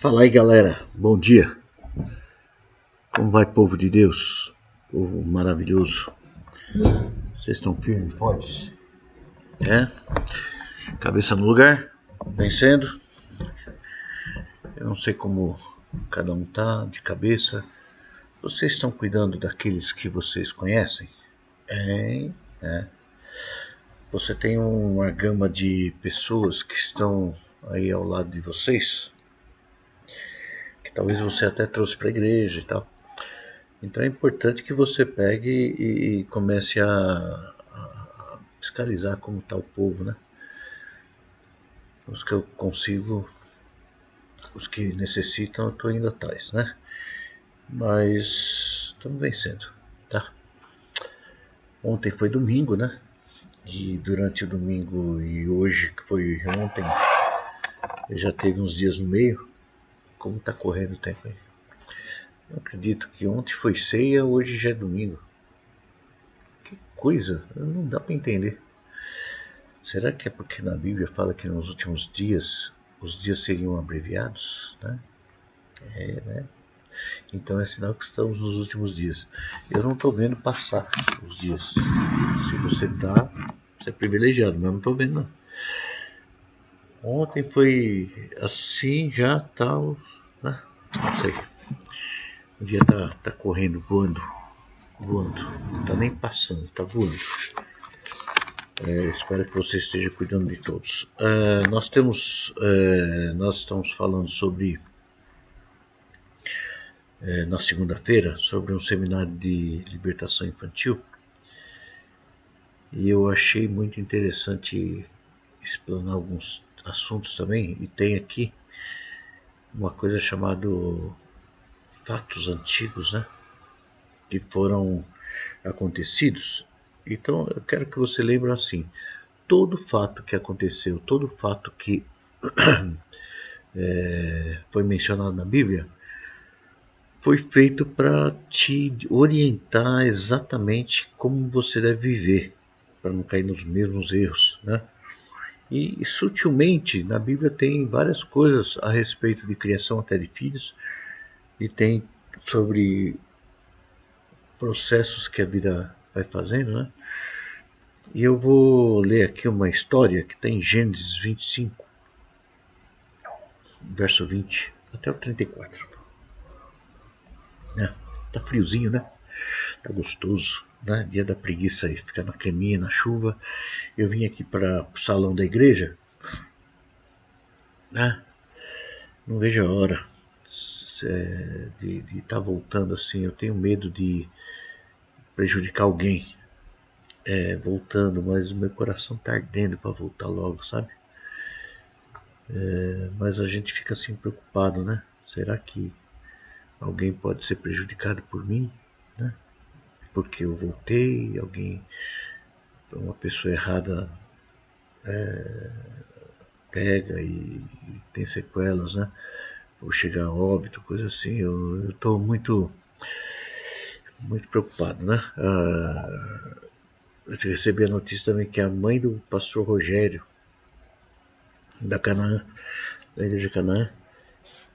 Fala aí, galera, bom dia. Como vai, povo de Deus? Povo maravilhoso. Vocês estão firmes e fortes? Cabeça no lugar, vencendo. Eu não sei como cada um tá de cabeça. Vocês estão cuidando daqueles que vocês conhecem? Você tem uma gama de pessoas que estão aí ao lado de vocês, que talvez você até trouxe para a igreja e tal. Então é importante que você pegue e comece a fiscalizar como está o povo, né? Os que eu consigo, os que necessitam, eu estou indo atrás, né? Mas estamos vencendo, tá? Ontem foi domingo, né? E durante o domingo e hoje, que foi ontem, já teve uns dias no meio. Como tá correndo o tempo aí? Eu acredito que ontem foi ceia, hoje já é domingo. Que coisa, não dá para entender. Será que é porque na Bíblia fala que nos últimos dias os dias seriam abreviados, né? Né? Então é sinal que estamos nos últimos dias. Eu não estou vendo passar os dias. Se você tá, você é privilegiado, mas eu não estou vendo não. Ontem foi assim, já tal, né? Não sei. O dia tá correndo, voando. Não tá nem passando, tá voando. Espero que você esteja cuidando de todos. Nós estamos falando sobre na segunda-feira sobre um seminário de libertação infantil e eu achei muito interessante explanar alguns assuntos também, e tem aqui uma coisa chamada fatos antigos, né, que foram acontecidos. Então eu quero que você lembre assim: todo fato que aconteceu, todo fato que foi mencionado na Bíblia foi feito para te orientar exatamente como você deve viver, para não cair nos mesmos erros, né? E sutilmente na Bíblia tem várias coisas a respeito de criação até de filhos, e tem sobre processos que a vida vai fazendo, né? E eu vou ler aqui uma história que está em Gênesis 25, verso 20 até o 34. Tá friozinho, né? Tá gostoso, né? Dia da preguiça aí, ficar na caminha, na chuva. Eu vim aqui para o salão da igreja, né? Não vejo a hora de estar voltando assim. Eu tenho medo de prejudicar alguém voltando, mas o meu coração tá ardendo para voltar logo, sabe? Mas a gente fica assim preocupado, né? Será que alguém pode ser prejudicado por mim, né? Porque eu voltei, uma pessoa errada pega e tem sequelas, né? Ou chegar a óbito, coisa assim. Eu tô muito preocupado, né? Eu recebi a notícia também que a mãe do pastor Rogério, da Canaã, da igreja Canaã,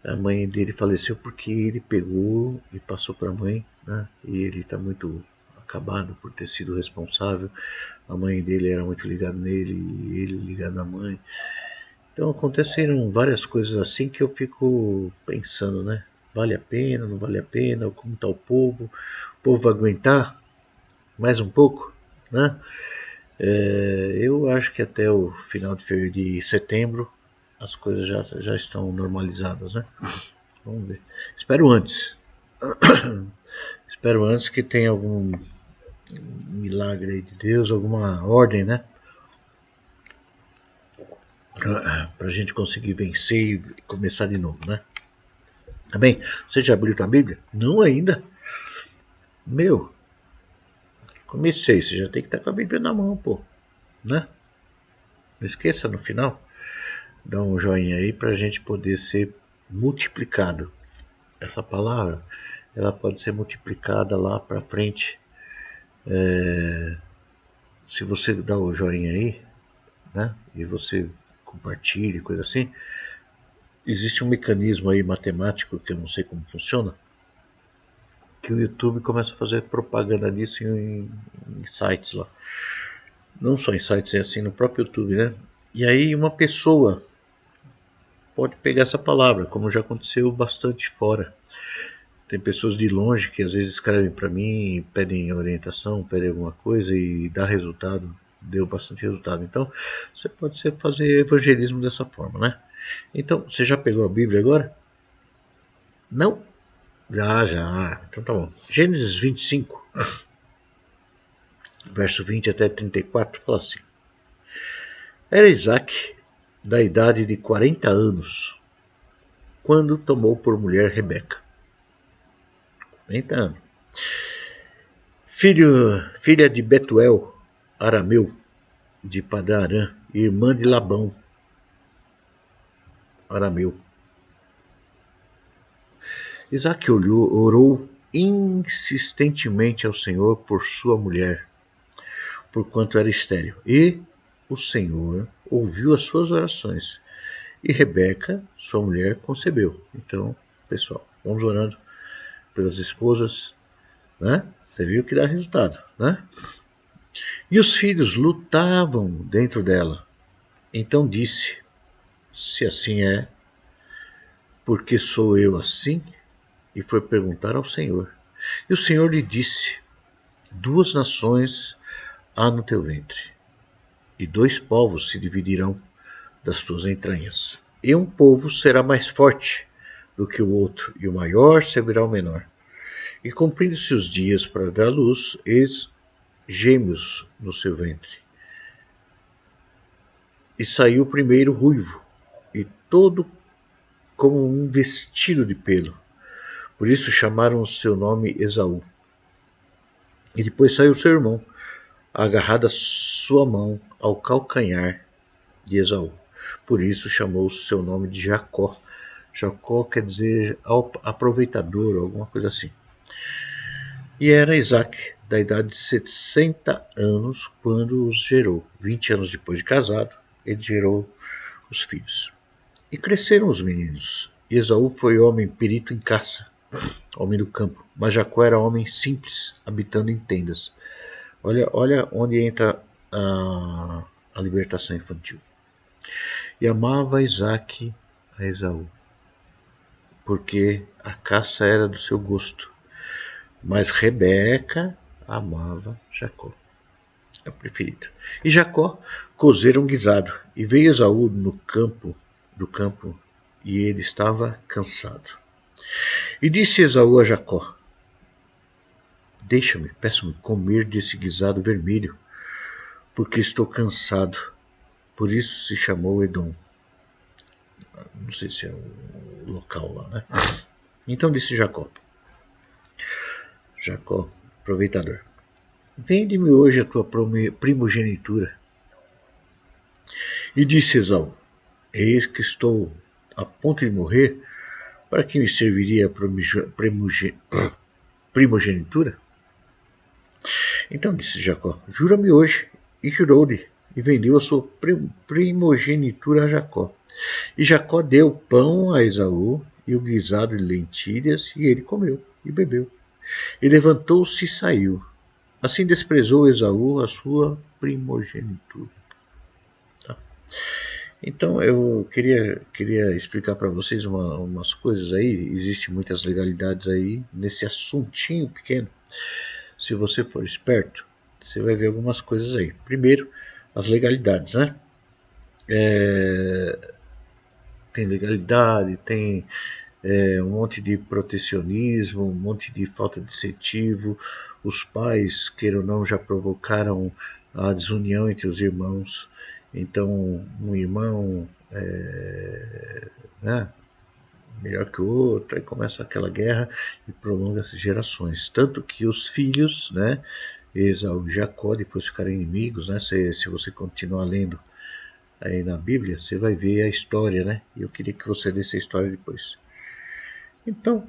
a mãe dele faleceu porque ele pegou e passou para a mãe, né? E ele está muito acabado por ter sido responsável. A mãe dele era muito ligada nele e ele ligado na mãe. Então aconteceram várias coisas assim que eu fico pensando, né? Vale a pena, não vale a pena? Como está o povo? O povo vai aguentar mais um pouco, né? Eu acho que até o final de setembro as coisas já estão normalizadas, né? Vamos ver. Espero antes. Espero antes que tenha algum milagre aí de Deus, alguma ordem, né? Pra gente conseguir vencer e começar de novo, né? Tá bem? Você já abriu tua Bíblia? Não ainda? Meu, comecei, você já tem que estar com a Bíblia na mão, pô, né? Não esqueça no final, dá um joinha aí pra gente poder ser multiplicado. Essa palavra, ela pode ser multiplicada lá pra frente. Se você dá o joinha aí, né? E você compartilha, coisa assim, existe um mecanismo aí matemático que eu não sei como funciona, que o YouTube começa a fazer propaganda disso em sites lá. Não só em sites, é assim no próprio YouTube, né? E aí uma pessoa pode pegar essa palavra, como já aconteceu bastante fora. Tem pessoas de longe que às vezes escrevem para mim, pedem orientação, pedem alguma coisa e dá resultado, deu bastante resultado. Então, você pode fazer evangelismo dessa forma, né? Então, você já pegou a Bíblia agora? Não? Já. Então tá bom. Gênesis 25, verso 20 até 34, fala assim. Era Isaac da idade de 40 anos, quando tomou por mulher Rebeca. 40 anos. Filha de Betuel, arameu, de Padarã, irmã de Labão, arameu. Isaac orou insistentemente ao Senhor por sua mulher, porquanto era estéril. E o Senhor ouviu as suas orações. E Rebeca, sua mulher, concebeu. Então, pessoal, vamos orando pelas esposas, né? Você viu que dá resultado, né? E os filhos lutavam dentro dela. Então disse, se assim é, porque sou eu assim? E foi perguntar ao Senhor. E o Senhor lhe disse, 2 nações há no teu ventre, e 2 povos se dividirão das tuas entranhas. E um povo será mais forte do que o outro, e o maior servirá ao menor. E cumprindo-se os dias para dar luz, eis gêmeos no seu ventre. E saiu primeiro ruivo, e todo como um vestido de pelo. Por isso chamaram o seu nome Esaú. E depois saiu seu irmão, agarrada sua mão ao calcanhar de Esaú. Por isso chamou o seu nome de Jacó. Jacó quer dizer aproveitador, alguma coisa assim. E era Isaac, da idade de 60 anos, quando os gerou. 20 anos depois de casado, ele gerou os filhos. E cresceram os meninos. E Esaú foi homem perito em caça, homem do campo. Mas Jacó era homem simples, habitando em tendas. Olha onde entra a libertação infantil. E amava Isaac a Esaú, porque a caça era do seu gosto. Mas Rebeca amava Jacó, é o preferido. E Jacó cozeram um guisado, e veio Esaú do campo, e ele estava cansado. E disse Esaú a Jacó, deixa-me, peço-me comer desse guisado vermelho, porque estou cansado. Por isso se chamou Edom. Não sei se é o local lá, né? Então disse Jacó, aproveitador, vende-me hoje a tua primogenitura. E disse Esaú, eis que estou a ponto de morrer, para que me serviria a primogenitura? Então disse Jacó, jura-me hoje. E jurou-lhe, e vendeu a sua primogenitura a Jacó. E Jacó deu pão a Esaú, e o guisado de lentilhas, e ele comeu, e bebeu. E levantou-se e saiu. Assim desprezou Esaú a sua primogenitura. Tá? Então eu queria explicar para vocês umas coisas aí. Existem muitas legalidades aí nesse assuntinho pequeno. Se você for esperto, você vai ver algumas coisas aí. Primeiro, as legalidades, né? Tem legalidade, tem um monte de protecionismo, um monte de falta de incentivo. Os pais, queira ou não, já provocaram a desunião entre os irmãos. Então, um irmão né, melhor que o outro, aí começa aquela guerra e prolonga-se gerações. Tanto que os filhos, né, Esaú e Jacó, depois ficaram inimigos, né? Se você continuar lendo aí na Bíblia, você vai ver a história, né? E eu queria que você lesse a história depois. Então,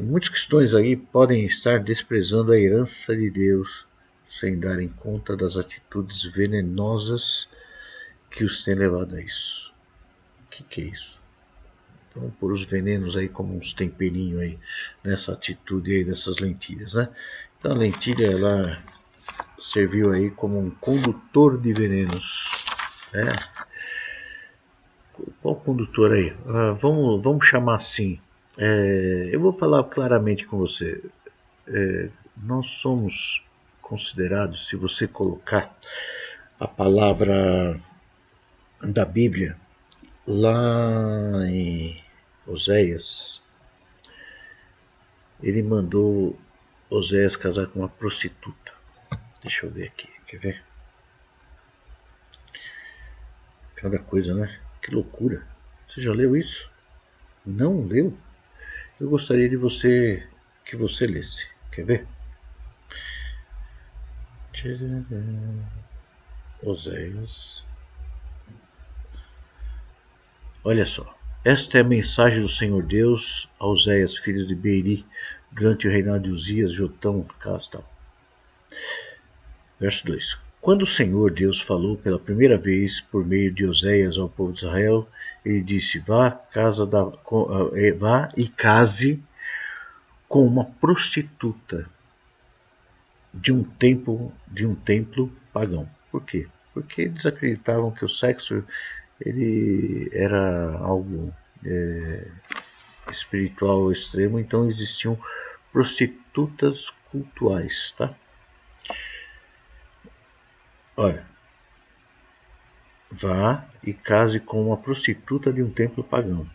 muitos cristãos aí podem estar desprezando a herança de Deus sem darem conta das atitudes venenosas que os têm levado a isso. O que é isso? Então, vamos pôr os venenos aí como uns temperinhos aí nessa atitude aí dessas lentilhas, né? Então a lentilha ela serviu aí como um condutor de venenos, né? Qual condutor aí? Vamos chamar assim. Eu vou falar claramente com você. Nós somos considerados, se você colocar a palavra da Bíblia lá em Oséias, ele mandou Oséias casar com uma prostituta. Deixa eu ver aqui, quer ver? Cada coisa, né? Que loucura. Você já leu isso? Não leu? Eu gostaria de que você lesse. Quer ver? Oséias. Olha só. Esta é a mensagem do Senhor Deus a Oséias, filho de Beeri, durante o reinado de Uzias, Jotão, Castal. Verso 2. Quando o Senhor Deus falou pela primeira vez por meio de Oséias ao povo de Israel, ele disse: vá e case com uma prostituta de um templo pagão. Por quê? Porque eles acreditavam que o sexo ele era algo espiritual extremo, então existiam prostitutas cultuais, tá? Olha, vá e case com uma prostituta de um templo pagão.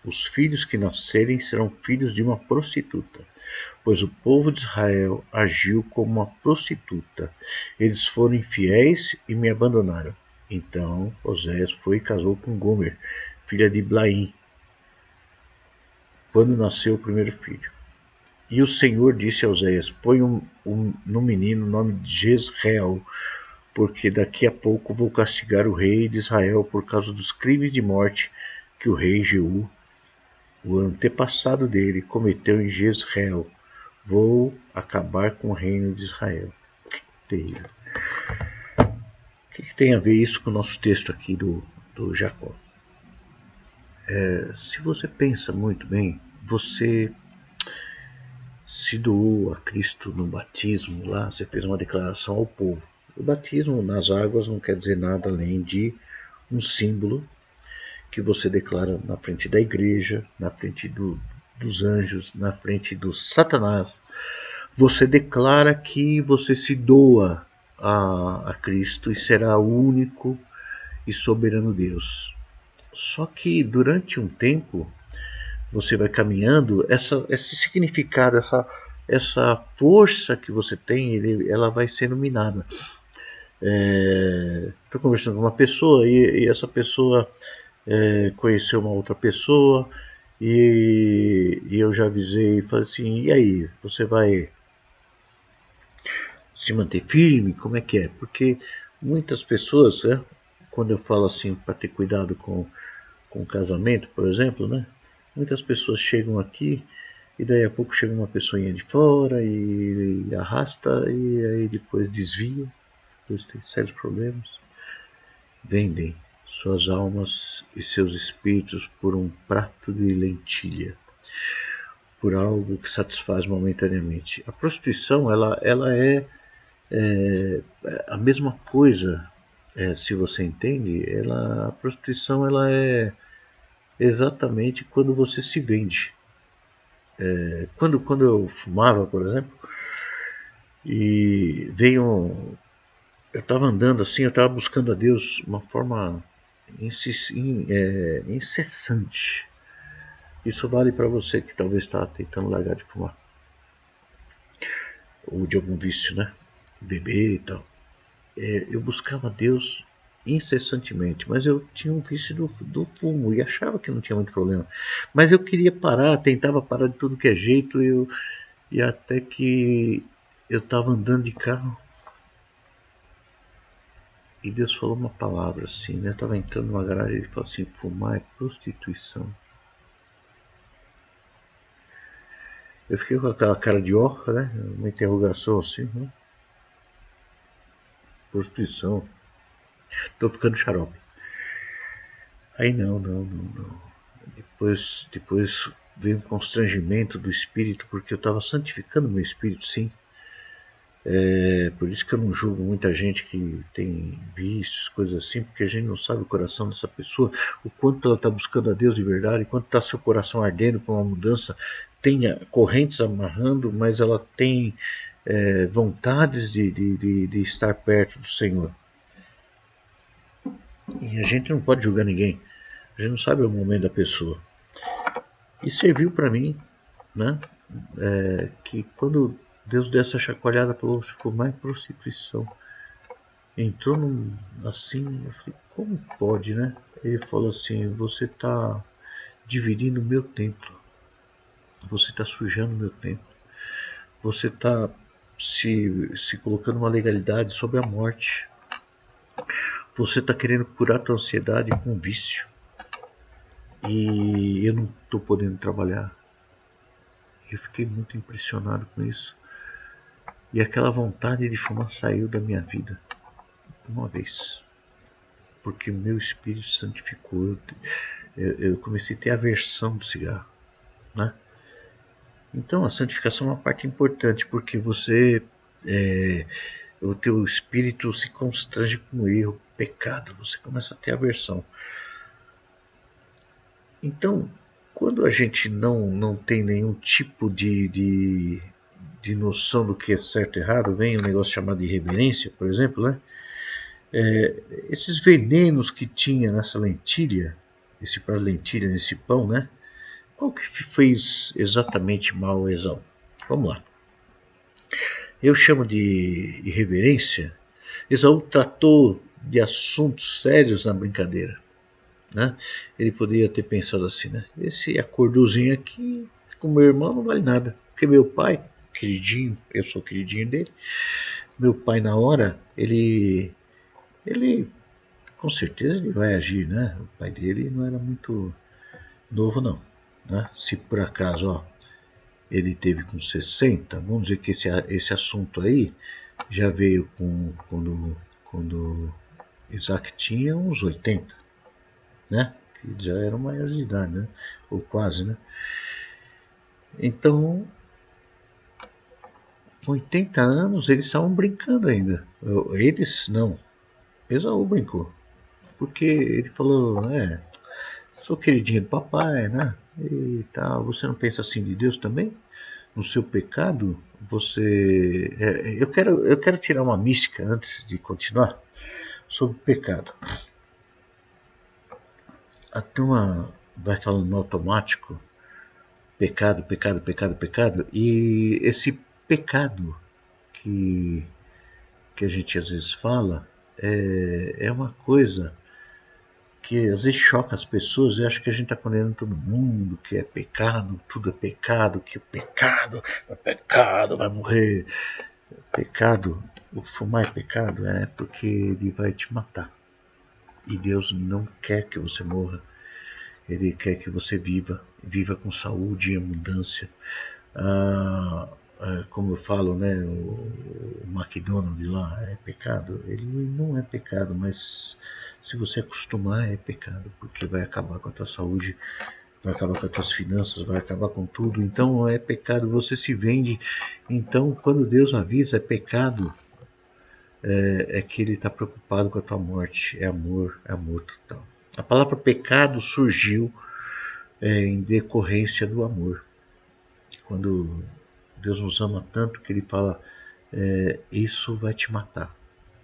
Os filhos que nascerem serão filhos de uma prostituta, pois o povo de Israel agiu como uma prostituta. Eles foram infiéis e me abandonaram. Então Oséias foi e casou com Gomer, filha de Blaim, quando nasceu o primeiro filho. E o Senhor disse a Oséias: põe no menino o nome de Jezreel, porque daqui a pouco vou castigar o rei de Israel por causa dos crimes de morte que o rei Jeú, o antepassado dele, cometeu em Jezreel. Vou acabar com o reino de Israel. Terrível. O que tem a ver isso com o nosso texto aqui do Jacó? Se você pensa muito bem, você se doou a Cristo no batismo lá, você fez uma declaração ao povo. O batismo nas águas não quer dizer nada além de um símbolo que você declara na frente da igreja, na frente dos anjos, na frente do Satanás. Você declara que você se doa a Cristo e será o único e soberano Deus. Só que durante um tempo você vai caminhando, esse significado, essa força que você tem, ela vai sendo minada. Estou conversando com uma pessoa e essa pessoa conheceu uma outra pessoa e eu já avisei e falei assim, e aí, você vai se manter firme? Como é que é? Porque muitas pessoas, quando eu falo assim para ter cuidado com o casamento, por exemplo, né? Muitas pessoas chegam aqui e daí a pouco chega uma pessoinha de fora e arrasta e aí depois desvia, depois tem sérios problemas. Vendem suas almas e seus espíritos por um prato de lentilha, por algo que satisfaz momentaneamente. A prostituição ela é a mesma coisa, se você entende. A prostituição ela é exatamente quando você se vende. Quando eu fumava, por exemplo, e veio. Eu estava andando assim, eu estava buscando a Deus de uma forma incessante. Isso vale para você que talvez está tentando largar de fumar. Ou de algum vício, né? Beber e tal. Eu buscava a Deus incessantemente, mas eu tinha um vício do fumo e achava que não tinha muito problema. Mas eu queria parar, tentava parar de tudo que é jeito, e até que eu estava andando de carro e Deus falou uma palavra assim, né? Eu estava entrando numa garagem e ele falou assim: fumar é prostituição. Eu fiquei com aquela cara de ó, né? Uma interrogação assim, né? Prostituição. Tô ficando xarope. Aí não. Depois veio um constrangimento do espírito, porque eu estava santificando meu espírito, sim. Por isso que eu não julgo muita gente que tem vícios, coisas assim, porque a gente não sabe o coração dessa pessoa, o quanto ela está buscando a Deus de verdade, quanto está seu coração ardendo por uma mudança, tem correntes amarrando, mas ela tem vontades de estar perto do Senhor. E a gente não pode julgar ninguém, a gente não sabe o momento da pessoa. E serviu para mim, né? Que quando Deus deu essa chacoalhada, falou: se for mais prostituição. Entrou assim, eu falei: como pode, né? Ele falou assim: você está dividindo o meu templo, você está sujando o meu templo, você está se colocando uma legalidade sobre a morte, você está querendo curar a tua ansiedade com vício, e eu não estou podendo trabalhar. Eu fiquei muito impressionado com isso. E aquela vontade de fumar saiu da minha vida uma vez, porque meu espírito santificou. Eu comecei a ter aversão do cigarro, né? Então a santificação é uma parte importante, porque o teu espírito se constrange com o erro, pecado, você começa a ter aversão. Então, quando a gente não tem nenhum tipo de noção do que é certo e errado, vem um negócio chamado irreverência, por exemplo, né? Esses venenos que tinha nessa lentilha, nesse pão, né? Qual que fez exatamente mal a Esaú? Vamos lá. Eu chamo de irreverência. Esaú tratou de assuntos sérios na brincadeira, né? Ele poderia ter pensado assim, né? Esse acordozinho aqui com meu irmão não vale nada, porque meu pai, queridinho, eu sou queridinho dele, meu pai na hora, ele com certeza ele vai agir, né? O pai dele não era muito novo não, né? Se por acaso, ó, ele teve com 60, vamos dizer que esse assunto aí já veio quando Isaac tinha uns 80, né? Que já eram maiores de idade, né? Ou quase, né? Então, com 80 anos, eles estavam brincando ainda. Eles não. Esaú brincou. Porque ele falou, sou queridinho do papai, né? E tal, você não pensa assim de Deus também? No seu pecado, você. Eu quero tirar uma mística antes de continuar sobre o pecado. A turma vai falando no automático: pecado, pecado, pecado, pecado, e esse pecado que, que a gente às vezes fala é uma coisa que às vezes choca as pessoas e acha que a gente está condenando todo mundo, que é pecado, tudo é pecado, que o pecado é pecado, vai morrer. Pecado, o fumar é pecado, porque ele vai te matar. E Deus não quer que você morra. Ele quer que você viva com saúde e abundância. Como eu falo, né, o McDonald's lá é pecado. Ele não é pecado, mas se você acostumar é pecado, porque vai acabar com a tua saúde, vai acabar com as tuas finanças, vai acabar com tudo. Então é pecado, você se vende. Então quando Deus avisa é pecado, é que ele está preocupado com a tua morte. É amor total. A palavra pecado surgiu em decorrência do amor. Quando Deus nos ama tanto que ele fala, isso vai te matar.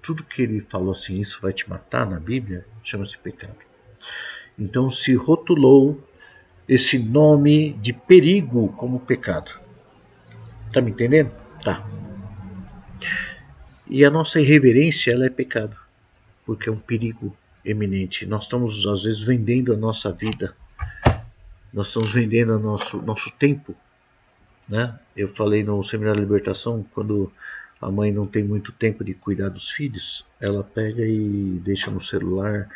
Tudo que ele falou assim, isso vai te matar na Bíblia, chama-se pecado. Então se rotulou esse nome de perigo como pecado. Tá me entendendo? Tá. E a nossa irreverência, ela é pecado, porque é um perigo eminente. Nós estamos às vezes vendendo a nossa vida, nós estamos vendendo o nosso tempo, né? Eu falei no Seminário da Libertação, quando a mãe não tem muito tempo de cuidar dos filhos, ela pega e deixa no celular.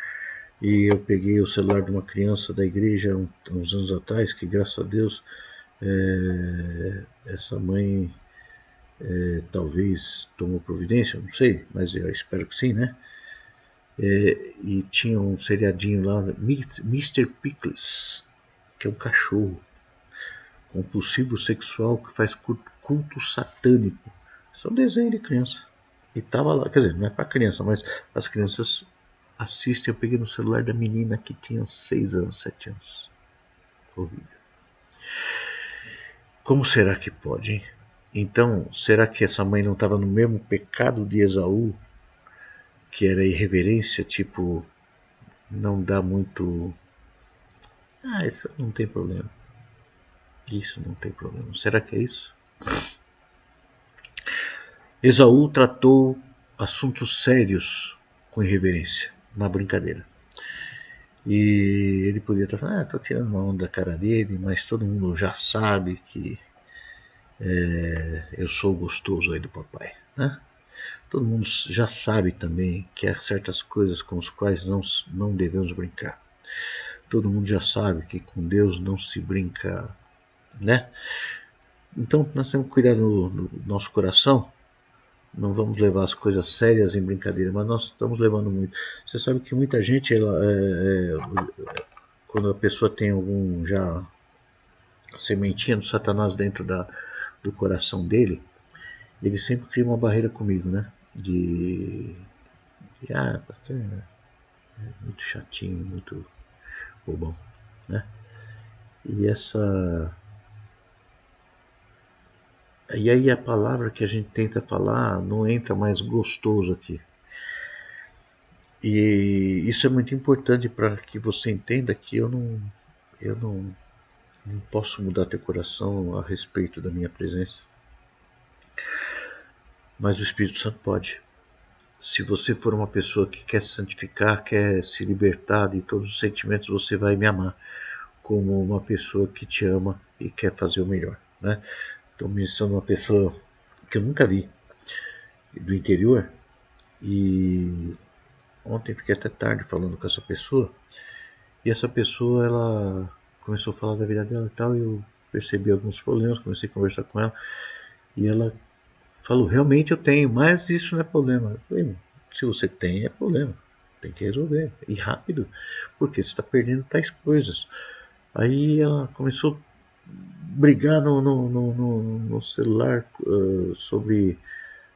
E eu peguei o celular de uma criança da igreja uns anos atrás, que graças a Deus essa mãe talvez tomou providência, não sei, mas eu espero que sim, né? E tinha um seriadinho lá, Mr. Pickles, que é um cachorro compulsivo sexual que faz culto satânico. Isso é um desenho de criança. E tava lá, quer dizer, não é para criança, mas as crianças assistem. Eu peguei no celular da menina que tinha 6 anos, 7 anos. Horrível. Como será que pode, hein? Então, será que essa mãe não estava no mesmo pecado de Esaú, que era irreverência, tipo, não dá muito. Ah, isso não tem problema. Isso não tem problema. Será que é isso? Esaú tratou assuntos sérios com irreverência, na brincadeira. E ele podia estar falando, tô tirando uma onda da cara dele, mas todo mundo já sabe que eu sou o gostoso aí do papai, né? Todo mundo já sabe também que há certas coisas com as quais não devemos brincar. Todo mundo já sabe que com Deus não se brinca, né? Então nós temos que cuidar do nosso coração. Não vamos levar as coisas sérias em brincadeira, mas nós estamos levando muito. Você sabe que muita gente, quando a pessoa tem algum já sementinha do Satanás dentro do coração dele, ele sempre cria uma barreira comigo, né? Pastor, muito chatinho, muito bobão, né? E aí a palavra que a gente tenta falar não entra mais gostoso aqui. E isso é muito importante para que você entenda que eu não posso mudar teu coração a respeito da minha presença. Mas o Espírito Santo pode. Se você for uma pessoa que quer se santificar, quer se libertar de todos os sentimentos, você vai me amar como uma pessoa que te ama e quer fazer o melhor, né? Estou mencionando uma pessoa que eu nunca vi, do interior, e ontem fiquei até tarde falando com essa pessoa, e essa pessoa, ela começou a falar da vida dela e tal, e eu percebi alguns problemas, comecei a conversar com ela, e ela falou, realmente eu tenho, mas isso não é problema. Eu falei, se você tem, é problema, tem que resolver, e rápido, porque você está perdendo tais coisas. Aí ela começou a brigar no celular sobre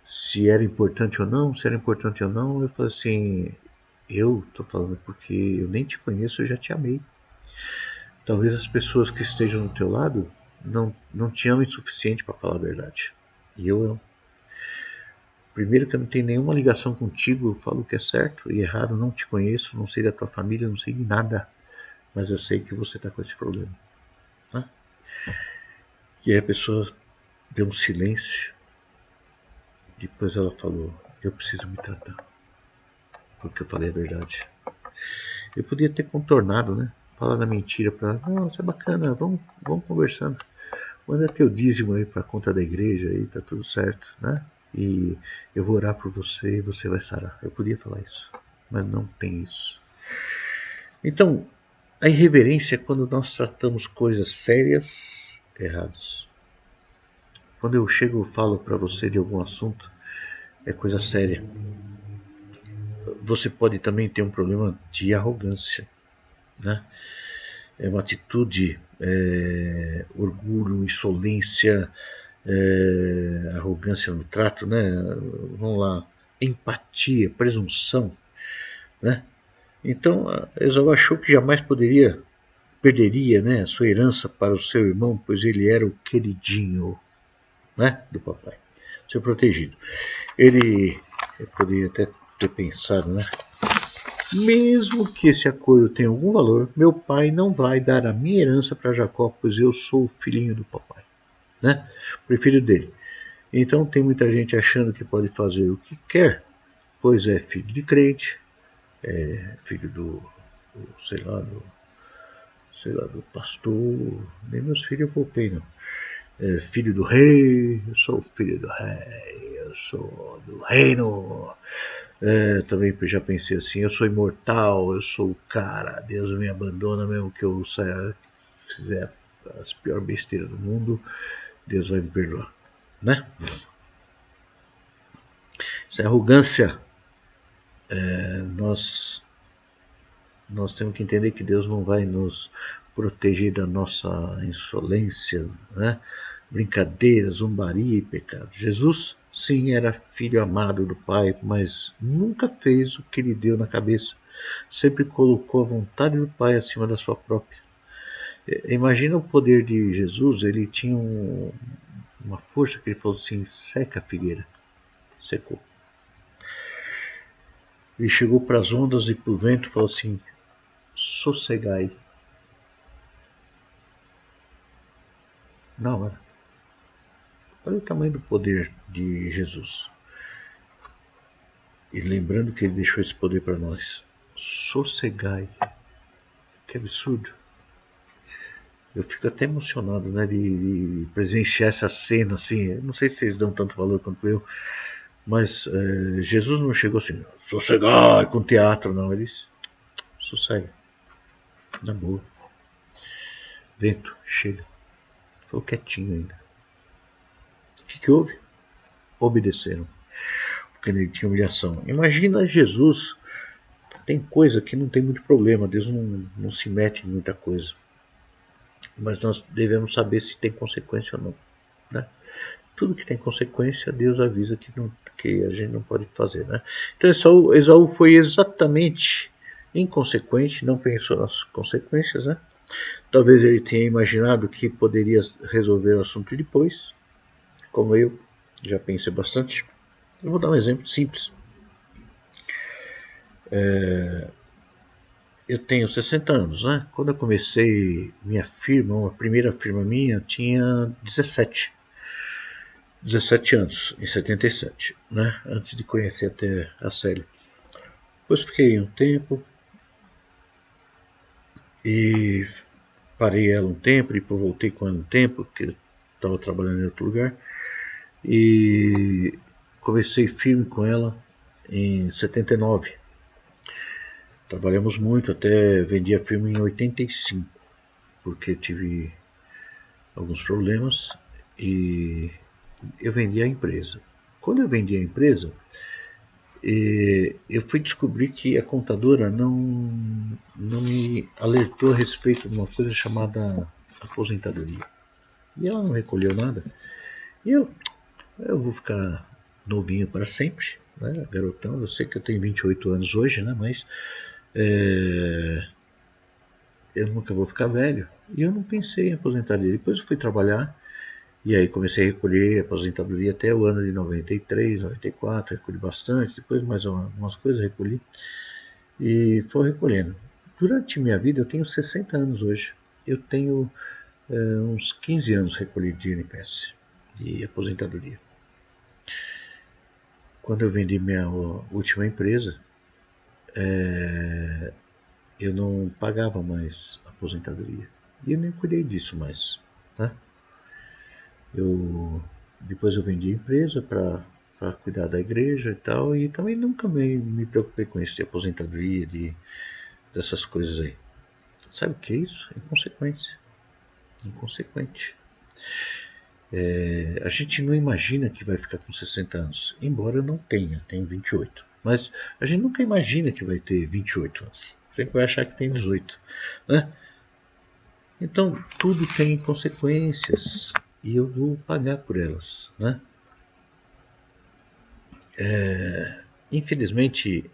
se era importante ou não, se era importante ou não. Eu falei assim, eu tô falando porque eu nem te conheço, eu já te amei. Talvez as pessoas que estejam do teu lado não te amem o suficiente para falar a verdade. E eu amo. Primeiro que eu não tenho nenhuma ligação contigo, eu falo o que é certo e errado, não te conheço, não sei da tua família, não sei de nada. Mas eu sei que você está com esse problema. Né? E aí a pessoa deu um silêncio. Depois ela falou, eu preciso me tratar. Porque eu falei a verdade. Eu podia ter contornado, né? Falar da mentira para ela, não, isso é bacana, vamos conversando. Manda teu dízimo aí para a conta da igreja aí, tá tudo certo, né? E eu vou orar por você e você vai sarar. Eu podia falar isso, mas não tem isso. Então, a irreverência é quando nós tratamos coisas sérias erradas. Quando eu chego e falo para você de algum assunto, é coisa séria. Você pode também ter um problema de arrogância, né? É uma atitude, orgulho, insolência, arrogância no trato, né? Vamos lá, empatia, presunção, né? Então, Esaú achou que jamais perderia, né, a sua herança para o seu irmão, pois ele era o queridinho, né, do papai, seu protegido. Ele poderia até ter pensado, né? Mesmo que esse acordo tenha algum valor, meu pai não vai dar a minha herança para Jacó, pois eu sou o filhinho do papai, né? Prefiro dele. Então tem muita gente achando que pode fazer o que quer, pois é filho de crente, é filho do pastor, nem meus filhos eu poupei não. É filho do rei, eu sou filho do rei, eu sou do reino. Também já pensei assim, eu sou imortal, eu sou o cara, Deus me abandona mesmo que eu fizer as piores besteiras do mundo, Deus vai me perdoar, né? Essa arrogância, nós Nós temos que entender que Deus não vai nos proteger da nossa insolência, né? Brincadeira, zombaria e pecado. Jesus, sim, era filho amado do Pai, mas nunca fez o que lhe deu na cabeça. Sempre colocou a vontade do Pai acima da sua própria. Imagina o poder de Jesus. Ele tinha uma força que ele falou assim: seca a figueira. Secou. Ele chegou para as ondas e para o vento e falou assim: sossegai. Na hora. Olha o tamanho do poder de Jesus. E lembrando que ele deixou esse poder para nós. Sossegai. Que absurdo. Eu fico até emocionado, né, de presenciar essa cena assim. Eu não sei se vocês dão tanto valor quanto eu, mas Jesus não chegou assim, sossegai com teatro, não. Ele disse, sossega. Na boa. Vento, chega. Ficou quietinho ainda. O que houve? Obedeceram. Porque ele tinha humilhação. Imagina Jesus. Tem coisa que não tem muito problema. Deus não se mete em muita coisa. Mas nós devemos saber se tem consequência ou não. Né? Tudo que tem consequência, Deus avisa que a gente não pode fazer. Né? Então Esaú foi exatamente inconsequente, não pensou nas consequências. Né? Talvez ele tenha imaginado que poderia resolver o assunto depois, como eu já pensei bastante. Eu vou dar um exemplo simples. Eu tenho 60 anos, né? Quando eu comecei minha firma, a primeira firma minha, eu tinha 17 anos, em 77, né? Antes de conhecer até a Célia. Depois fiquei um tempo e parei ela um tempo, depois voltei com ela um tempo, porque eu estava trabalhando em outro lugar. E comecei firme com ela em 79. Trabalhamos muito, até vendi a firma em 85, porque tive alguns problemas e eu vendi a empresa. Quando eu vendi a empresa, eu fui descobrir que a contadora não me alertou a respeito de uma coisa chamada aposentadoria. E ela não recolheu nada. E eu vou ficar novinho para sempre, né? Garotão. Eu sei que eu tenho 28 anos hoje, né? Mas eu nunca vou ficar velho. E eu não pensei em aposentadoria. Depois eu fui trabalhar e aí comecei a recolher aposentadoria até o ano de 93, 94, recolhi bastante, depois mais algumas coisas recolhi e foi recolhendo. Durante minha vida, eu tenho 60 anos hoje, eu tenho uns 15 anos recolhido de INPS, de aposentadoria. Quando eu vendi minha última empresa, eu não pagava mais aposentadoria e eu nem cuidei disso mais, né? Depois eu vendi a empresa para cuidar da igreja e tal, e também nunca me preocupei com isso de aposentadoria, dessas coisas aí. Sabe o que é isso? Inconsequência. Inconsequente. A gente não imagina que vai ficar com 60 anos, embora eu não tenho 28. Mas a gente nunca imagina que vai ter 28 anos. Sempre vai achar que tem 18. Né? Então, tudo tem consequências e eu vou pagar por elas. Né? Infelizmente,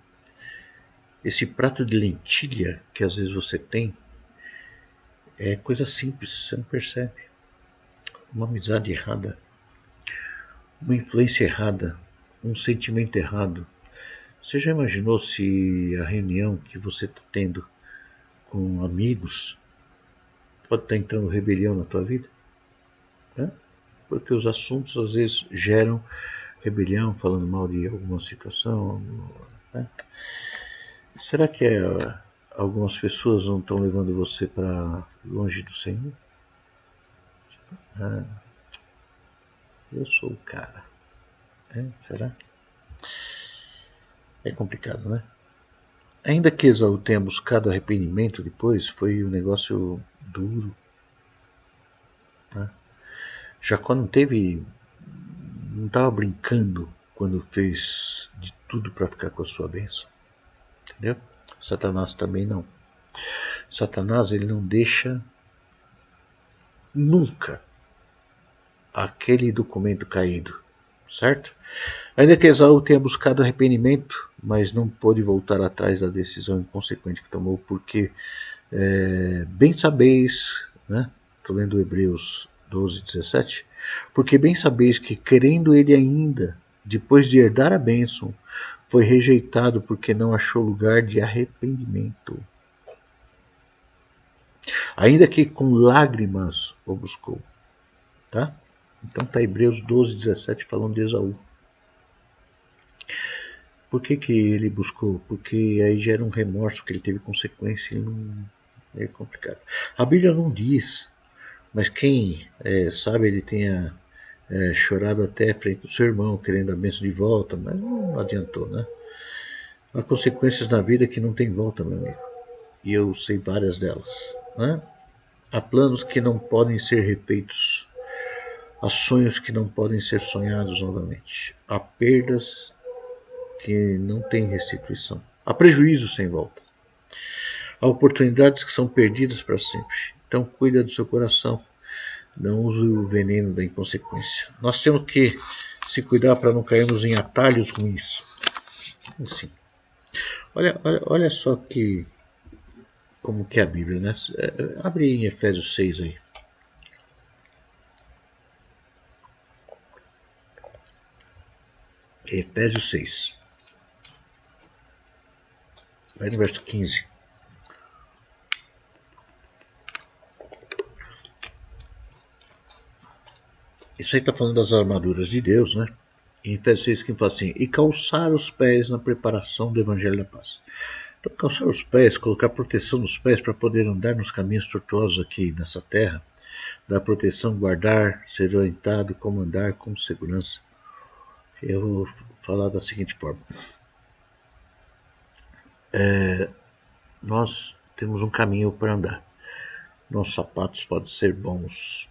esse prato de lentilha que às vezes você tem é coisa simples, você não percebe. Uma amizade errada, uma influência errada, um sentimento errado. Você já imaginou se a reunião que você está tendo com amigos pode estar entrando rebelião na tua vida? Né? Porque os assuntos às vezes geram rebelião, falando mal de alguma situação. Né? Será que algumas pessoas não estão levando você para longe do Senhor? Ah, eu sou o cara. Será? É complicado, né? Ainda que Esaú tenha buscado arrependimento depois, foi um negócio duro. Né? Jacó não estava brincando quando fez de tudo para ficar com a sua bênção. Entendeu? Satanás também não. Satanás, ele não deixa nunca aquele documento caído, certo? Ainda que Esaú tenha buscado arrependimento, mas não pôde voltar atrás da decisão inconsequente que tomou, porque bem sabeis, né? Estou lendo Hebreus 12:17, porque bem sabeis que, querendo ele ainda, depois de herdar a bênção, foi rejeitado porque não achou lugar de arrependimento. Ainda que com lágrimas o buscou. Tá? Então está Hebreus 12:17 falando de Esaú. Por que ele buscou? Porque aí gera um remorso, que ele teve consequência e não é complicado. A Bíblia não diz, mas quem sabe ele tenha chorado até frente do seu irmão, querendo a bênção de volta, mas não adiantou, né? Há consequências na vida que não tem volta, meu amigo. E eu sei várias delas, né? Há planos que não podem ser refeitos. Há sonhos que não podem ser sonhados novamente. Há perdas que não têm restituição. Há prejuízos sem volta. Há oportunidades que são perdidas para sempre. Então cuida do seu coração. Não use o veneno da inconsequência. Nós temos que se cuidar para não cairmos em atalhos ruins. Assim. Olha só como que é a Bíblia, né? Abre em Efésios 6 aí. Efésios 6. Vai no verso 15. Isso aí está falando das armaduras de Deus, né? Em Efésios 6 que fala assim, e calçar os pés na preparação do Evangelho da Paz. Então, calçar os pés, colocar proteção nos pés para poder andar nos caminhos tortuosos aqui nessa terra, dar proteção, guardar, ser orientado, comandar com segurança. Eu vou falar da seguinte forma. Nós temos um caminho para andar. Nossos sapatos podem ser bons,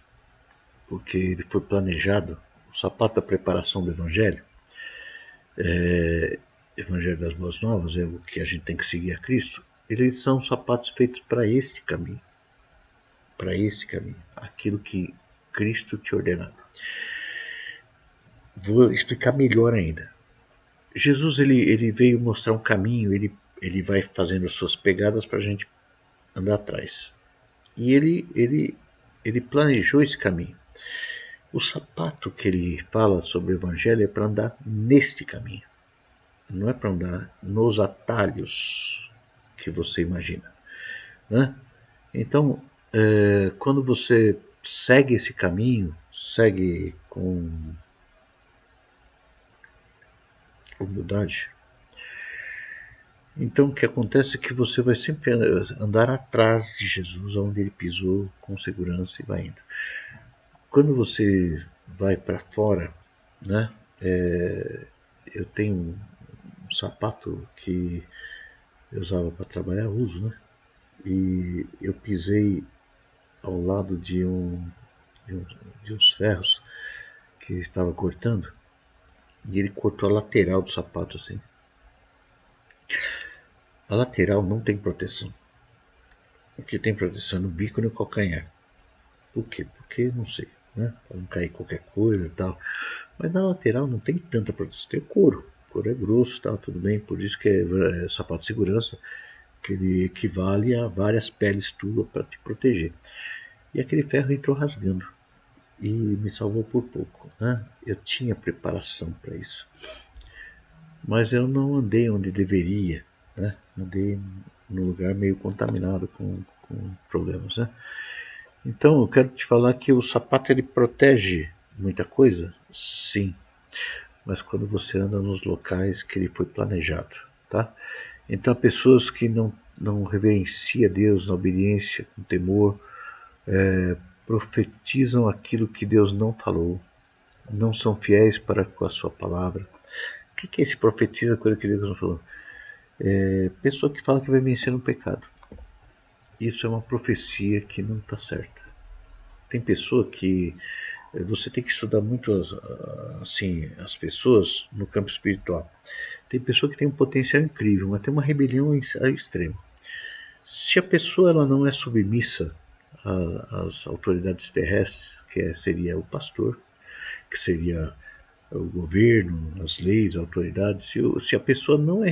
porque ele foi planejado. O sapato da preparação do Evangelho, Evangelho das Boas Novas, é o que a gente tem que seguir a Cristo. Eles são sapatos feitos para este caminho. Para este caminho. Aquilo que Cristo te ordenar. Vou explicar melhor ainda. Jesus ele veio mostrar um caminho, ele vai fazendo as suas pegadas para a gente andar atrás. E ele planejou esse caminho. O sapato que ele fala sobre o Evangelho é para andar neste caminho. Não é para andar nos atalhos que você imagina. Né? Então, quando você segue esse caminho, segue com humildade, então o que acontece é que você vai sempre andar atrás de Jesus, onde ele pisou, com segurança, e vai indo. Quando você vai para fora, né? Eu tenho um sapato que eu usava para trabalhar, uso, né? E eu pisei ao lado de uns ferros que estava cortando, e ele cortou a lateral do sapato assim. A lateral não tem proteção. O que tem proteção é no bico e no calcanhar. Por quê? Porque não sei, né? Para não cair qualquer coisa e tal. Mas na lateral não tem tanta proteção. Tem o couro. O couro é grosso e tal, tudo bem. Por isso que é sapato de segurança, que ele equivale a várias peles tuas para te proteger. E aquele ferro entrou rasgando. E me salvou por pouco, né? Eu tinha preparação para isso. Mas eu não andei onde deveria, né? Andei num lugar meio contaminado com problemas, né? Então eu quero te falar que o sapato ele protege muita coisa, sim, mas quando você anda nos locais que ele foi planejado, tá? Então pessoas que não reverenciam Deus na obediência, com temor, profetizam aquilo que Deus não falou, não são fiéis para com a sua palavra. O que é esse profetiza coisa que Deus não falou? Pessoa que fala que vai vencer no pecado. Isso é uma profecia que não está certa. Tem pessoa que você tem que estudar muito assim as pessoas no campo espiritual. Tem pessoa que tem um potencial incrível, mas tem uma rebelião ao extremo. Se a pessoa ela não é submissa às autoridades terrestres, seria o pastor, que seria o governo, as leis, as autoridades, se a pessoa não é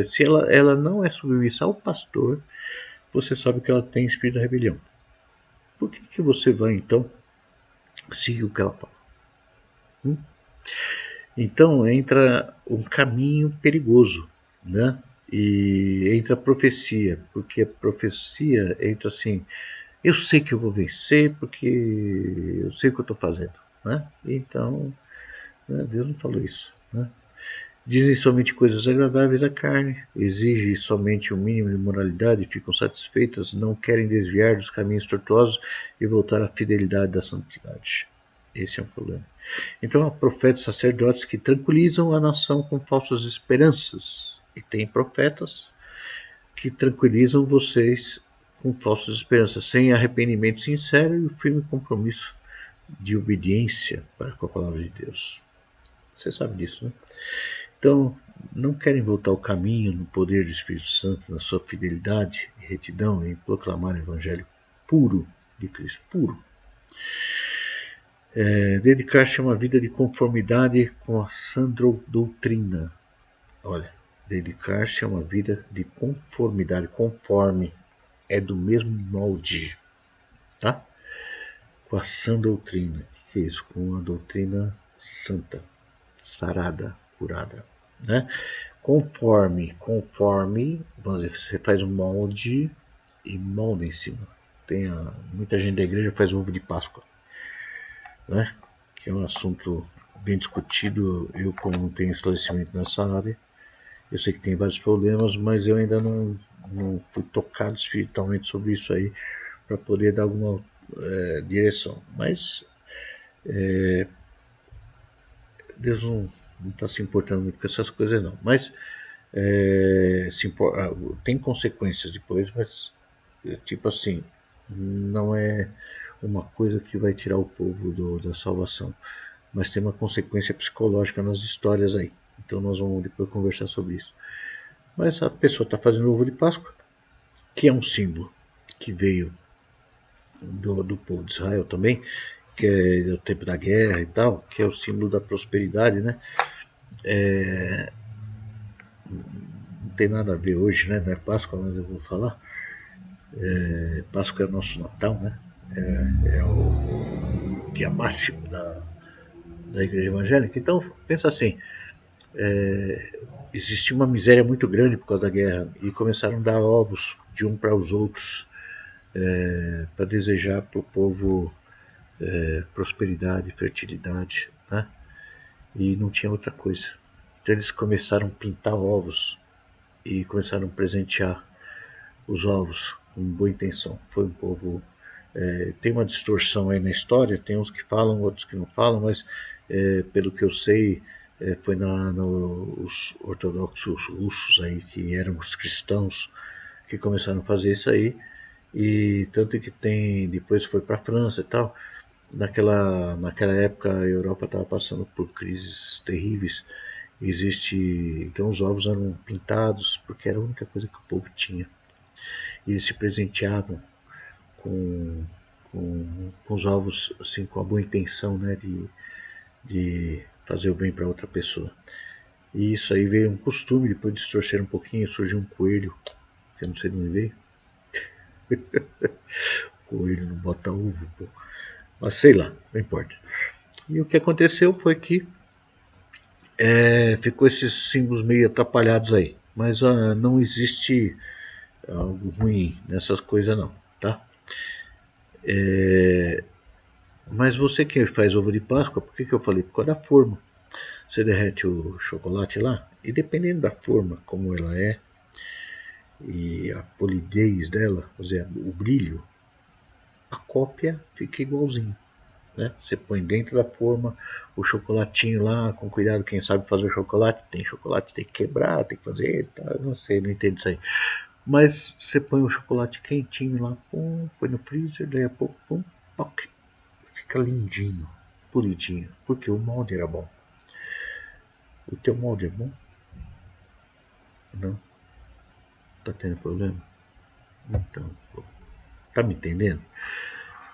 se ela não é submissa ao pastor, você sabe que ela tem espírito da rebelião. Por que você vai então seguir o que ela fala? Então entra um caminho perigoso, né? E entra a profecia, porque a profecia entra assim: eu sei que eu vou vencer porque eu sei o que eu estou fazendo, né? Então, né, Deus não falou isso, né? Dizem somente coisas agradáveis à carne, exigem somente o mínimo de moralidade, ficam satisfeitas, não querem desviar dos caminhos tortuosos e voltar à fidelidade da santidade. Esse é um problema. Então há profetas sacerdotes que tranquilizam a nação com falsas esperanças. E tem profetas que tranquilizam vocês com falsas esperanças, sem arrependimento sincero e o firme compromisso de obediência para com a palavra de Deus. Você sabe disso, né? Então, não querem voltar ao caminho no poder do Espírito Santo, na sua fidelidade e retidão em proclamar o Evangelho puro de Cristo, puro. Dedicar-se a uma vida de conformidade com a sandrodoutrina. Olha, dedicar-se a uma vida de conformidade, conforme, é do mesmo molde, tá? Com a sã doutrina. O que é isso? Com a doutrina santa, sarada, curada, né? Conforme, vamos dizer, você faz um molde e molda em cima. Muita gente da igreja faz ovo de Páscoa, né? Que é um assunto bem discutido. Eu, como não tenho esclarecimento nessa área, eu sei que tem vários problemas, mas eu ainda não fui tocado espiritualmente sobre isso aí para poder dar alguma direção. Mas Deus não está se importando muito com essas coisas não. Mas tem consequências depois, mas tipo assim, não é uma coisa que vai tirar o povo da salvação, mas tem uma consequência psicológica nas histórias aí. Então nós vamos depois conversar sobre isso. Mas a pessoa está fazendo ovo de Páscoa, que é um símbolo que veio do povo de Israel também, que é do tempo da guerra e tal, que é o símbolo da prosperidade, né? Não tem nada a ver hoje, né? Não é Páscoa, mas eu vou falar. Páscoa é o nosso Natal, né? É o que é máximo da igreja evangélica. Então, pensa assim, existia uma miséria muito grande por causa da guerra e começaram a dar ovos de um para os outros para desejar para o povo prosperidade, fertilidade, né? E não tinha outra coisa. Então eles começaram a pintar ovos e começaram a presentear os ovos com boa intenção. Foi um povo... tem uma distorção aí na história, tem uns que falam, outros que não falam, mas pelo que eu sei, foi os ortodoxos russos aí, que eram os cristãos, que começaram a fazer isso aí, e tanto que tem, depois foi para a França e tal. Naquela época a Europa estava passando por crises terríveis. Então os ovos eram pintados porque era a única coisa que o povo tinha. E eles se presenteavam com, com os ovos assim, com a boa intenção, né, de fazer o bem para outra pessoa. E isso aí veio um costume, depois distorcer um pouquinho, surgiu um coelho, que eu não sei de onde veio. Coelho não bota ovo, pô. Mas sei lá, não importa. E o que aconteceu foi que ficou esses símbolos meio atrapalhados aí. Mas não existe algo ruim nessas coisas não, tá? Mas você que faz ovo de Páscoa, por que eu falei? Por causa da forma. Você derrete o chocolate lá e dependendo da forma como ela é e a polidez dela, ou seja, o brilho, a cópia fica igualzinho. Né? Você põe dentro da forma o chocolatinho lá, com cuidado, quem sabe fazer o chocolate, tem que quebrar, tem que fazer, tá? Não sei, não entendo isso aí. Mas você põe o chocolate quentinho lá, pum, põe no freezer, daí a pouco, pum, toque, fica lindinho, polidinho, porque o molde era bom. O teu molde é bom? Não? Tá tendo problema? Então, tá me entendendo?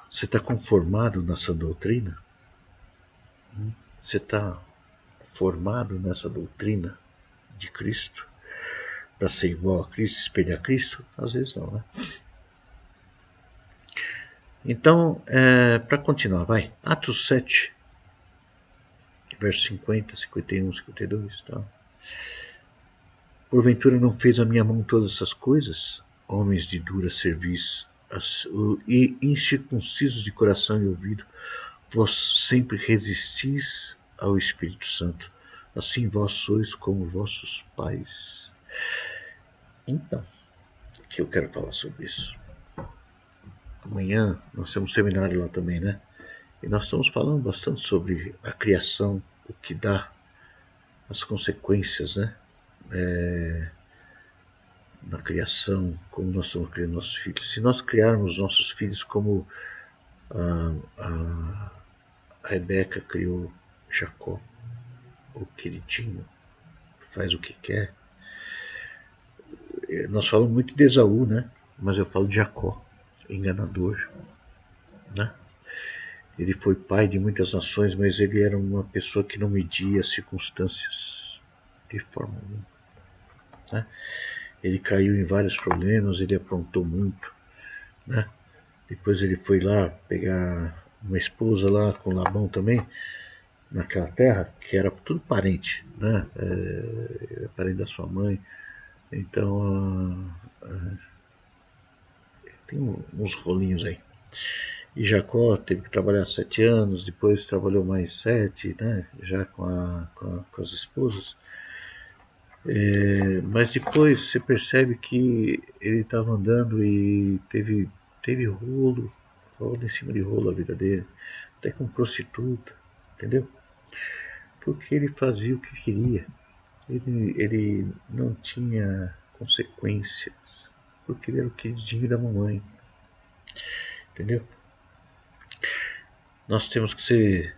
Você está conformado nessa doutrina? Você está formado nessa doutrina de Cristo? Para ser igual a Cristo, espelhar Cristo? Às vezes não, né? Então, para continuar, vai. Atos 7, verso 50, 51, 52, tá? Porventura não fez a minha mão todas essas coisas, homens de dura serviço, e incircuncisos de coração e ouvido, vós sempre resistis ao Espírito Santo, assim vós sois como vossos pais. Então, que eu quero falar sobre isso. Amanhã nós temos um seminário lá também, né? E nós estamos falando bastante sobre a criação, o que dá, as consequências, né? Na criação, como nós estamos criando nossos filhos. Se nós criarmos nossos filhos como a Rebeca criou Jacó, o queridinho, faz o que quer. Nós falamos muito de Esaú, né? Mas eu falo de Jacó, enganador, né? Ele foi pai de muitas nações, mas ele era uma pessoa que não media as circunstâncias de forma alguma, né? Ele caiu em vários problemas, ele aprontou muito, né? Depois ele foi lá pegar uma esposa lá com Labão também, naquela terra, que era tudo parente, né? Parente da sua mãe. Então, tem uns rolinhos aí. E Jacó teve que trabalhar 7 anos, depois trabalhou mais 7, né? Já com as esposas. Mas depois você percebe que ele estava andando e teve rolo em cima de rolo a vida dele, até com prostituta, entendeu? Porque ele fazia o que queria, ele não tinha consequências, porque ele era o queridinho da mamãe, entendeu? Nós temos que ser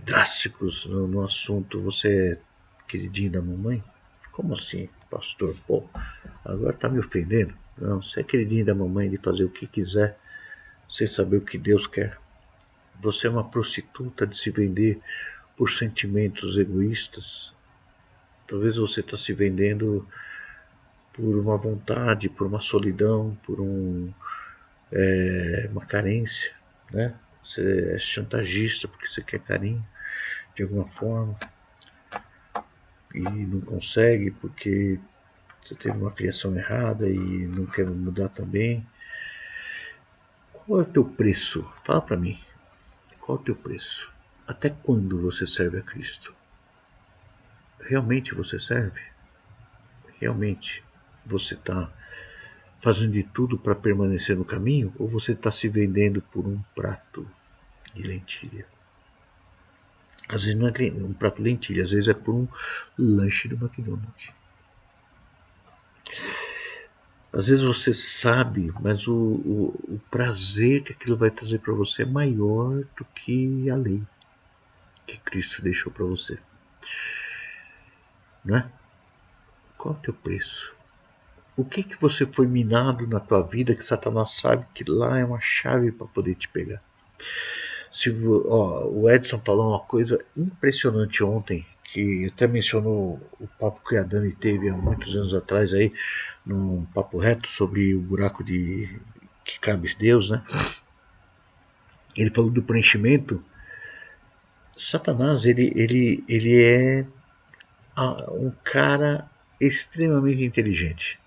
drásticos no assunto. Você é queridinho da mamãe? Como assim, pastor? Pô, agora tá me ofendendo. Não, você é queridinho da mamãe de fazer o que quiser sem saber o que Deus quer. Você é uma prostituta de se vender por sentimentos egoístas. Talvez você está se vendendo por uma vontade, por uma solidão, por uma carência, né? Você é chantagista porque você quer carinho de alguma forma e não consegue porque você teve uma criação errada e não quer mudar também. Qual é o teu preço? Fala para mim. Qual é o teu preço? Até quando você serve a Cristo? Realmente você serve? Realmente você está fazendo de tudo para permanecer no caminho? Ou você está se vendendo por um prato de lentilha? Às vezes não é um prato de lentilha, às vezes é por um lanche do McDonald's. Às vezes você sabe, mas o prazer que aquilo vai trazer para você é maior do que a lei que Cristo deixou para você, né? Qual é o teu preço? O que você foi minado na tua vida que Satanás sabe que lá é uma chave para poder te pegar? O Edson falou uma coisa impressionante ontem, que até mencionou o papo que a Dani teve há muitos anos atrás aí, num papo reto sobre o buraco que cabe Deus, né? Ele falou do preenchimento. Satanás, ele é um cara extremamente inteligente.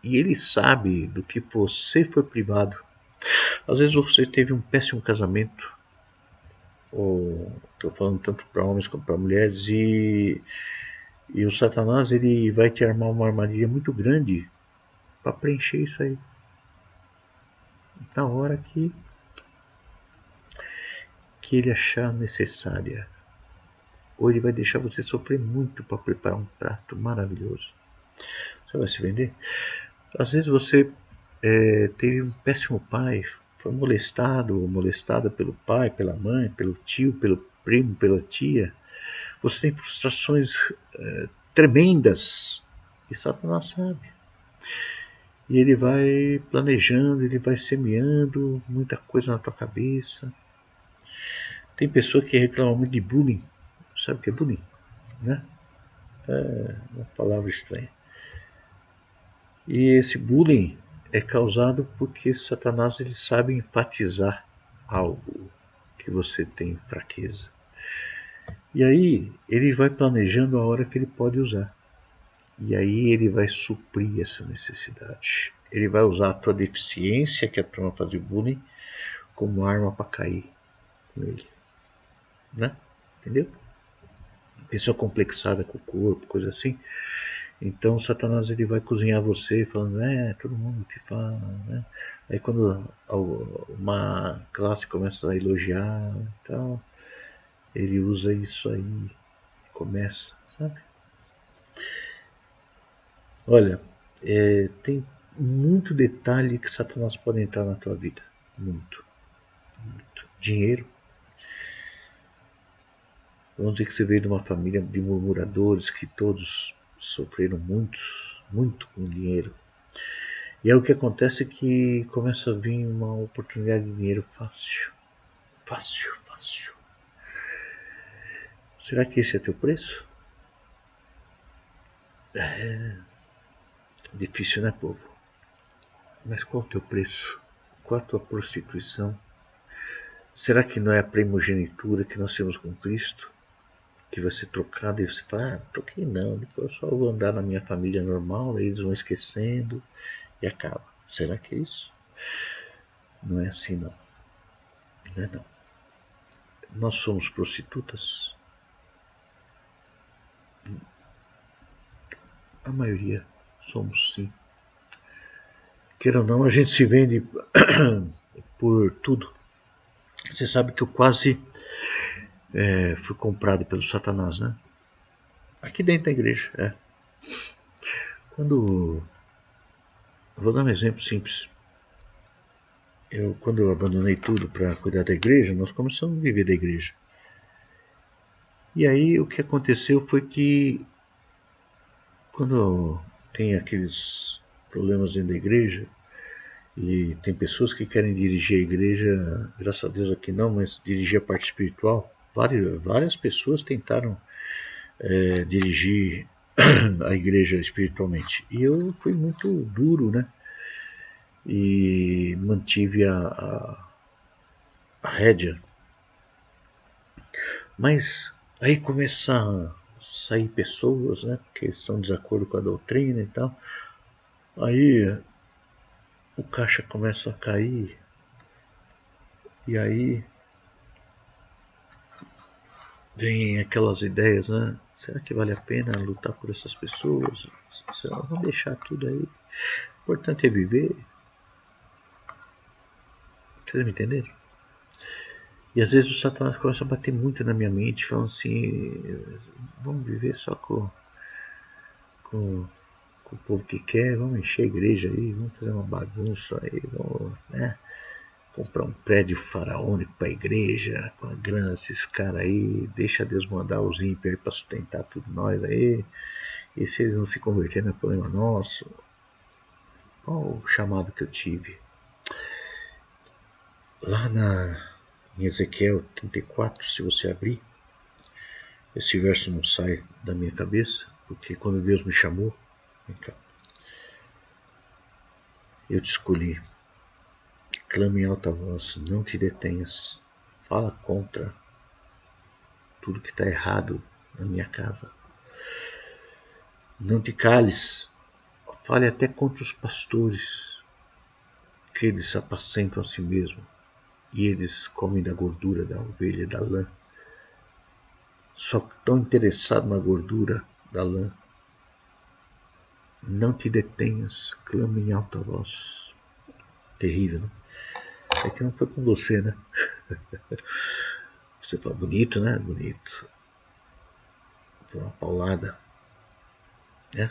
E ele sabe do que você foi privado. Às vezes você teve um péssimo casamento, estou falando tanto para homens como para mulheres, e o Satanás ele vai te armar uma armadilha muito grande para preencher isso aí. Na hora que ele achar necessária. Ou ele vai deixar você sofrer muito para preparar um prato maravilhoso. Você vai se vender? Às vezes você teve um péssimo pai, foi molestado ou molestada pelo pai, pela mãe, pelo tio, pelo primo, pela tia. Você tem frustrações tremendas e Satanás sabe. E ele vai planejando, ele vai semeando muita coisa na tua cabeça. Tem pessoa que reclama muito de bullying. Sabe o que é bullying? Né? É uma palavra estranha. E esse bullying é causado porque Satanás ele sabe enfatizar algo que você tem fraqueza. E aí ele vai planejando a hora que ele pode usar. E aí ele vai suprir essa necessidade. Ele vai usar a tua deficiência, que é a turma fazer bullying, como arma para cair com ele. Né? Entendeu? Pessoa complexada com o corpo, coisa assim. Então Satanás ele vai cozinhar você falando, todo mundo te fala, né? Aí quando uma classe começa a elogiar e tal, ele usa isso aí, começa, sabe? Olha, tem muito detalhe que Satanás pode entrar na tua vida. Muito, muito. Dinheiro. Vamos dizer que você veio de uma família de murmuradores que todos sofreram muito com dinheiro. E aí o que acontece é que começa a vir uma oportunidade de dinheiro fácil. Fácil, fácil. Será que esse é teu preço? É difícil, né, povo? Mas qual é o teu preço? Qual a tua prostituição? Será que não é a primogenitura que nós temos com Cristo? Que vai ser trocada e você fala, troquei não, depois eu só vou andar na minha família normal, aí eles vão esquecendo e acaba. Será que é isso? Não é assim não. Não é não. Nós somos prostitutas? A maioria somos sim. Queira ou não, a gente se vende por tudo. Você sabe que eu quase fui comprado pelo Satanás, né? Aqui dentro da igreja, Quando... Vou dar um exemplo simples. Quando eu abandonei tudo para cuidar da igreja, nós começamos a viver da igreja. E aí o que aconteceu foi que quando tem aqueles problemas dentro da igreja, e tem pessoas que querem dirigir a igreja, graças a Deus aqui não, mas dirigir a parte espiritual. Várias pessoas tentaram dirigir a igreja espiritualmente. E eu fui muito duro, né? E mantive a rédea. Mas aí começam a sair pessoas, né? Que estão em desacordo com a doutrina e tal. Aí o caixa começa a cair. E aí vem aquelas ideias, né? Será que vale a pena lutar por essas pessoas? Vamos deixar tudo aí. O importante é viver. Vocês me entenderam? E às vezes o Satanás começa a bater muito na minha mente, falando assim, vamos viver só com o povo que quer, vamos encher a igreja aí, vamos fazer uma bagunça aí, vamos, né? Comprar um prédio faraônico para a igreja, com a grana desses caras aí, deixa Deus mandar os ímpios aí para sustentar tudo nós aí, e se eles não se converterem, não é problema nosso. Olha o chamado que eu tive. Lá em Ezequiel 34, se você abrir, esse verso não sai da minha cabeça, porque quando Deus me chamou, eu te escolhi. Clame em alta voz, não te detenhas, fala contra tudo que está errado na minha casa. Não te cales, fale até contra os pastores, que eles apacentam a si mesmo, e eles comem da gordura da ovelha, da lã. Só estão interessados na gordura da lã. Não te detenhas, clame em alta voz. Terrível, né? É que não foi com você, né? Você fala, bonito, né? Bonito. Foi uma paulada, né?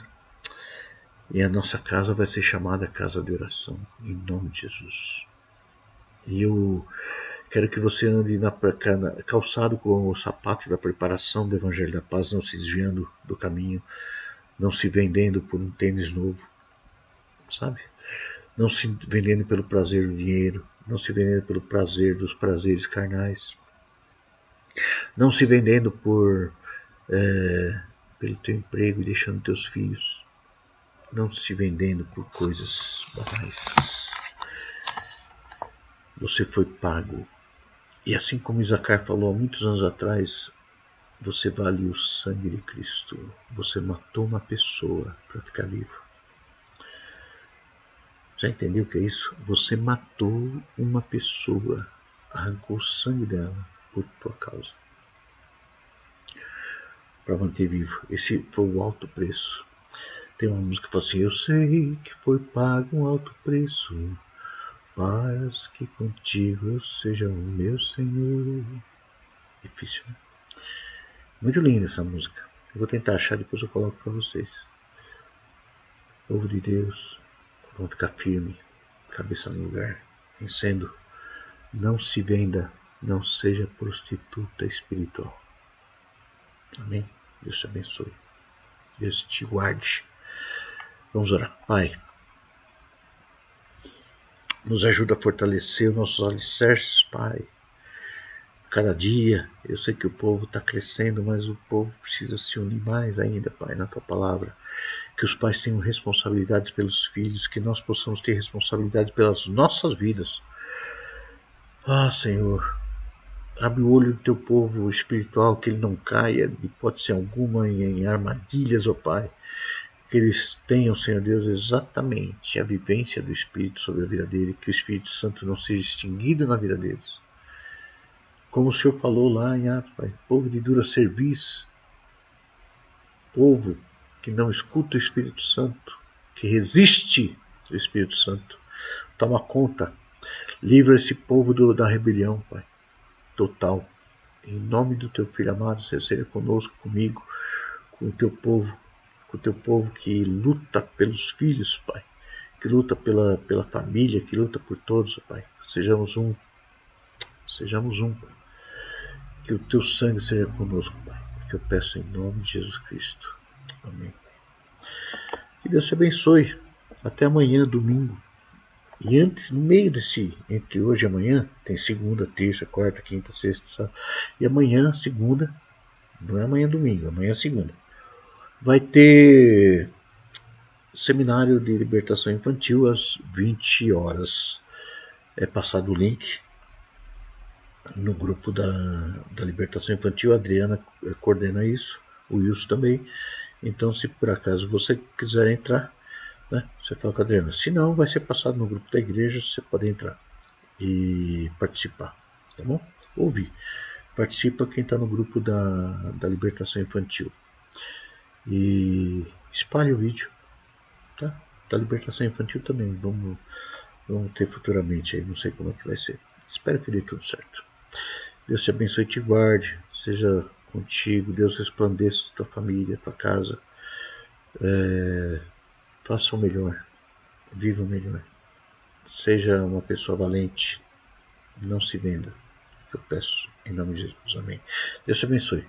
E a nossa casa vai ser chamada casa de oração, em nome de Jesus. E eu quero que você ande calçado com o sapato da preparação do Evangelho da Paz, não se desviando do caminho, não se vendendo por um tênis novo, sabe? Não se vendendo pelo prazer do dinheiro, não se vendendo pelo prazer dos prazeres carnais, não se vendendo pelo teu emprego e deixando teus filhos, não se vendendo por coisas banais. Você foi pago. E assim como Isacar falou há muitos anos atrás, você vale o sangue de Cristo. Você matou uma pessoa para ficar vivo. Já entendeu o que é isso? Você matou uma pessoa, arrancou o sangue dela por tua causa, para manter vivo. Esse foi o alto preço. Tem uma música que fala assim: eu sei que foi pago um alto preço, para que contigo eu seja o meu Senhor. Difícil, né? Muito linda essa música. Eu vou tentar achar, depois eu coloco para vocês. Povo de Deus, vão ficar firme, cabeça no lugar, vencendo. Não se venda, não seja prostituta espiritual. Amém? Deus te abençoe. Deus te guarde. Vamos orar. Pai, nos ajuda a fortalecer os nossos alicerces, Pai. Cada dia, eu sei que o povo está crescendo, mas o povo precisa se unir mais ainda, Pai, na Tua palavra. Que os pais tenham responsabilidades pelos filhos, que nós possamos ter responsabilidade pelas nossas vidas. Ah, Senhor, abre o olho do Teu povo espiritual, que ele não caia, de hipótese alguma, em armadilhas, ó Pai. Que eles tenham, Senhor Deus, exatamente a vivência do Espírito sobre a vida dele, que o Espírito Santo não seja extinguido na vida deles. Como o Senhor falou lá em Atos, Pai, povo de dura cerviz, povo que não escuta o Espírito Santo, que resiste ao Espírito Santo. Toma conta, livra esse povo da rebelião, Pai, total. Em nome do Teu Filho amado, seja conosco, comigo, com o Teu povo que luta pelos filhos, Pai, que luta pela família, que luta por todos, Pai. Sejamos um, Pai. Que o Teu sangue seja conosco, Pai, que eu peço em nome de Jesus Cristo. Amém. Que Deus te abençoe. Até amanhã, domingo. E antes, no meio entre hoje e amanhã, tem segunda, terça, quarta, quinta, sexta, sábado. E amanhã, segunda, não é amanhã domingo, amanhã é segunda. Vai ter seminário de libertação infantil às 20 horas. É passado o link no grupo da libertação infantil. A Adriana coordena isso, o Wilson também. Então, se por acaso você quiser entrar, né, você fala com a Adriana. Se não, vai ser passado no grupo da igreja, você pode entrar e participar, tá bom? Ouvir. Participa quem está no grupo da libertação infantil. E espalhe o vídeo, tá? Da libertação infantil também. Vamos ter futuramente aí, não sei como é que vai ser. Espero que dê tudo certo. Deus te abençoe e te guarde, seja contigo, Deus resplandeça a tua família, a tua casa. Faça o melhor, viva o melhor. Seja uma pessoa valente, não se venda, que eu peço, em nome de Jesus, amém. Deus te abençoe.